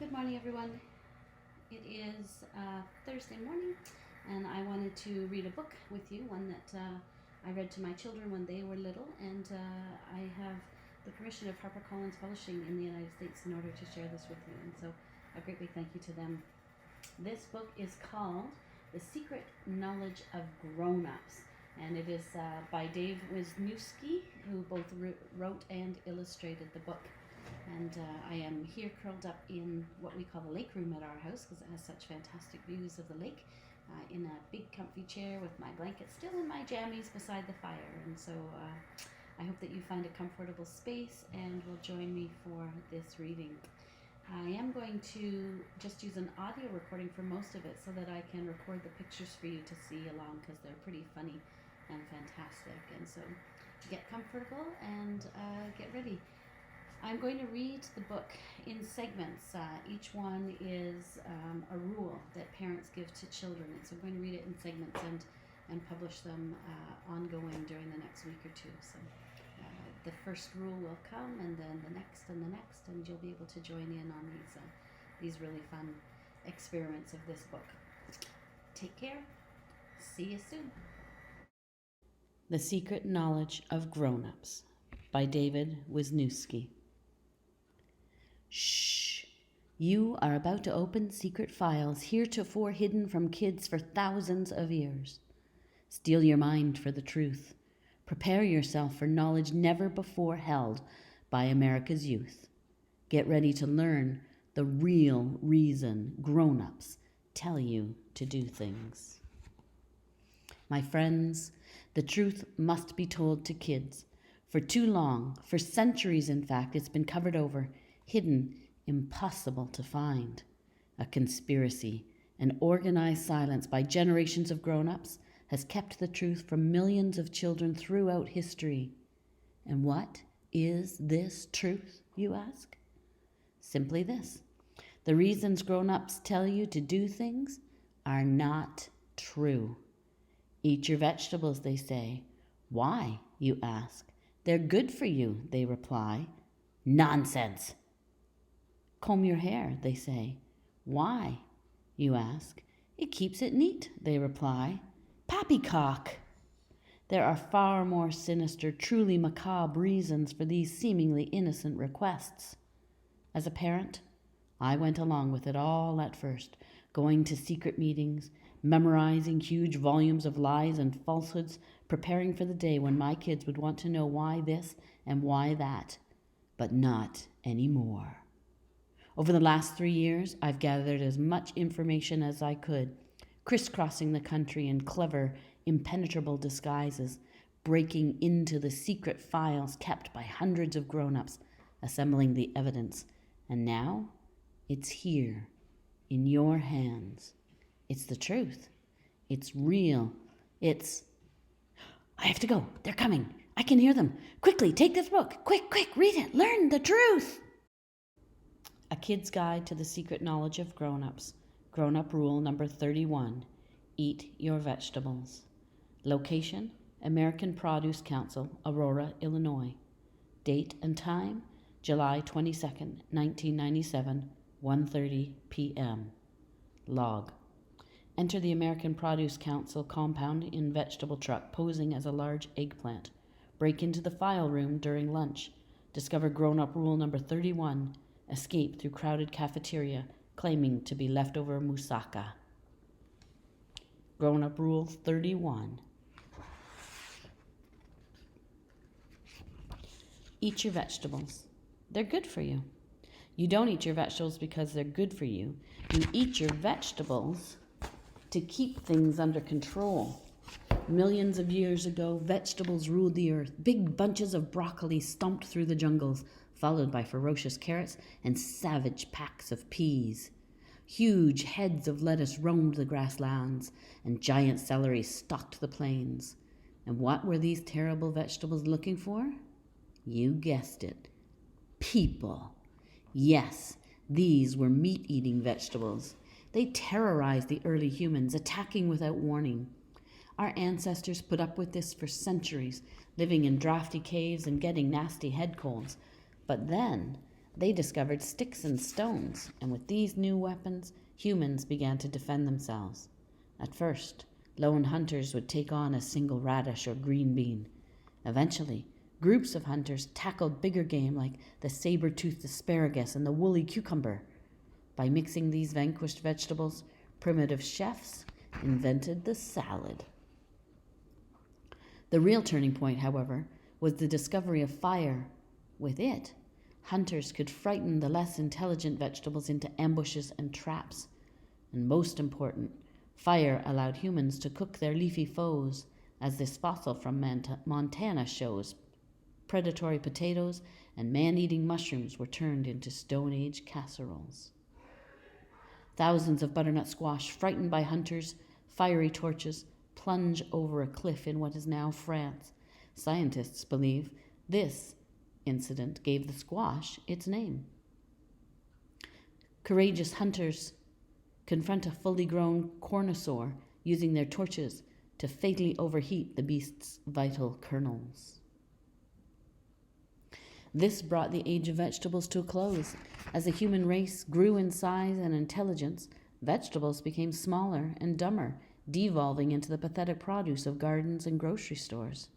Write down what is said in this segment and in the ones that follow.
Good morning, everyone. It is Thursday morning, and I wanted to read a book with you, one that I read to my children when they were little, and I have the permission of HarperCollins Publishing in the United States in order to share this with you, and so a great big thank you to them. This book is called The Secret Knowledge of Grown-Ups, and it is by Dave Wisniewski, who both wrote and illustrated the book. And I am here curled up in what we call the lake room at our house because it has such fantastic views of the lake, in a big comfy chair with my blanket still in my jammies beside the fire. And so I hope that you find a comfortable space and will join me for this reading. I am going to just use an audio recording for most of it so that I can record the pictures for you to see along because they're pretty funny and fantastic. And so get comfortable and get ready. I'm going to read the book in segments. Each one is a rule that parents give to children. And so I'm going to read it in segments and publish them ongoing during the next week or two. So the first rule will come, and then the next, and you'll be able to join in on these really fun experiments of this book. Take care. See you soon. The Secret Knowledge of Grown-Ups by David Wisniewski. Shh! You are about to open secret files heretofore hidden from kids for thousands of years. Steel your mind for the truth. Prepare yourself for knowledge never before held by America's youth. Get ready to learn the real reason grown-ups tell you to do things. My friends, the truth must be told to kids. For too long, for centuries in fact, it's been covered over, hidden, impossible to find. A conspiracy, an organized silence by generations of grown-ups has kept the truth from millions of children throughout history. And what is this truth, you ask? Simply this: the reasons grown-ups tell you to do things are not true. Eat your vegetables, they say. Why, you ask? They're good for you, they reply. Nonsense! Comb your hair, they say. Why, you ask? It keeps it neat, they reply. Poppycock! There are far more sinister, truly macabre reasons for these seemingly innocent requests. As a parent, I went along with it all at first, going to secret meetings, memorizing huge volumes of lies and falsehoods, preparing for the day when my kids would want to know why this and why that, but not anymore. Over the last 3 years, I've gathered as much information as I could, crisscrossing the country in clever, impenetrable disguises, breaking into the secret files kept by hundreds of grown-ups, assembling the evidence. And now, it's here, in your hands. It's the truth. It's real. I have to go. They're coming. I can hear them. Quickly, take this book. Quick, read it. Learn the truth. A Kid's Guide to the Secret Knowledge of Grown-Ups. Grown-Up Rule number 31. Eat your vegetables. Location: American Produce Council, Aurora, Illinois. Date and time: July 22nd, 1997, 1:30 p.m. Log: Enter the American Produce Council compound in vegetable truck posing as a large eggplant. Break into the file room during lunch. Discover grown-up rule number 31. Escape through crowded cafeteria claiming to be leftover moussaka. Grown-up rule 31. Eat your vegetables. They're good for you. You don't eat your vegetables because they're good for you. You eat your vegetables to keep things under control. Millions of years ago, vegetables ruled the earth. Big bunches of broccoli stomped through the jungles, followed by ferocious carrots and savage packs of peas. Huge heads of lettuce roamed the grasslands, and giant celery stalked the plains. And what were these terrible vegetables looking for? You guessed it. People. Yes, these were meat-eating vegetables. They terrorized the early humans, attacking without warning. Our ancestors put up with this for centuries, living in drafty caves and getting nasty head colds. But then, They discovered sticks and stones, and with these new weapons, humans began to defend themselves. At first, lone hunters would take on a single radish or green bean. Eventually, groups of hunters tackled bigger game like the saber-toothed asparagus and the woolly cucumber. By mixing these vanquished vegetables, primitive chefs invented the salad. The real turning point, however, was the discovery of fire. With it, hunters could frighten the less intelligent vegetables into ambushes and traps. And most important, fire allowed humans to cook their leafy foes, as this fossil from Montana shows. Predatory potatoes and man-eating mushrooms were turned into Stone Age casseroles. Thousands of butternut squash, frightened by hunters' fiery torches, plunge over a cliff in what is now France. Scientists believe this incident gave the squash its name. Courageous hunters confront a fully grown cornosaur using their torches to fatally overheat the beast's vital kernels. This brought the age of vegetables to a close. As the human race grew in size and intelligence, vegetables became smaller and dumber, devolving into the pathetic produce of gardens and grocery stores.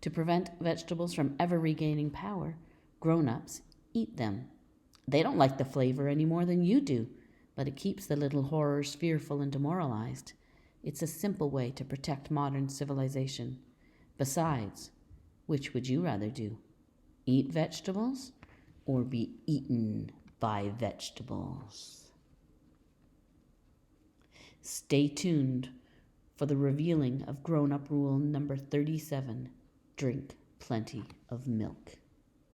To prevent vegetables from ever regaining power, grown-ups eat them. They don't like the flavor any more than you do, but it keeps the little horrors fearful and demoralized. It's a simple way to protect modern civilization. Besides, which would you rather do? Eat vegetables or be eaten by vegetables? Stay tuned for the revealing of grown-up rule number 37. Drink plenty of milk.